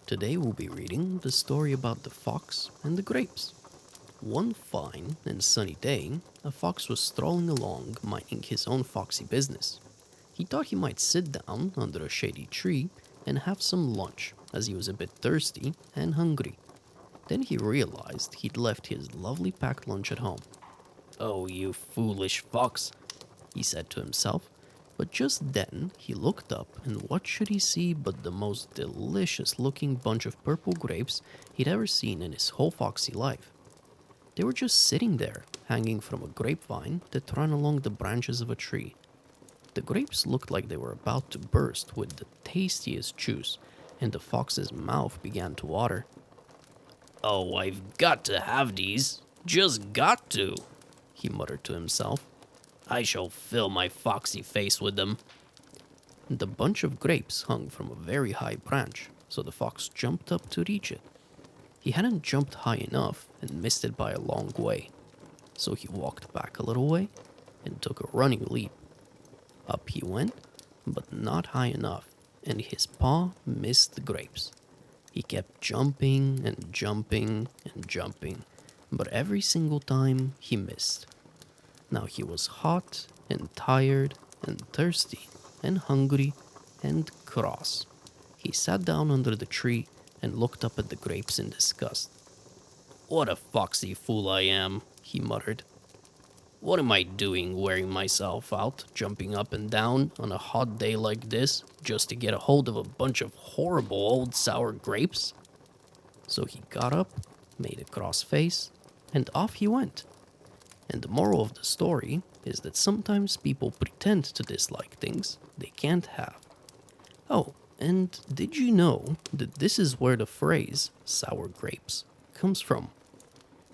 Today we'll be reading the story about the fox and the grapes. One fine and sunny day, a fox was strolling along minding his own foxy business. He thought he might sit down under a shady tree and have some lunch as he was a bit thirsty and hungry. Then he realized he'd left his lovely packed lunch at home. "Oh, you foolish fox," he said to himself. But just then he looked up, and what should he see but the most delicious looking bunch of purple grapes he'd ever seen in his whole foxy life. They were just sitting there, hanging from a grapevine that ran along the branches of a tree. The grapes looked like they were about to burst with the tastiest juice, and the fox's mouth began to water. "Oh, I've got to have these. Just got to," he muttered to himself. "I shall fill my foxy face with them." The bunch of grapes hung from a very high branch, so the fox jumped up to reach it. He hadn't jumped high enough and missed it by a long way, so he walked back a little way and took a running leap. Up he went, but not high enough, and his paw missed the grapes. He kept jumping and jumping and jumping, but every single time he missed. Now he was hot and tired and thirsty and hungry and cross. He sat down under the tree and looked up at the grapes in disgust. "What a foxy fool I am," he muttered. "What am I doing wearing myself out, jumping up and down on a hot day like this, just to get a hold of a bunch of horrible old sour grapes?" So he got up, made a cross face, and off he went. And the moral of the story is that sometimes people pretend to dislike things they can't have. Oh, and did you know that this is where the phrase sour grapes comes from?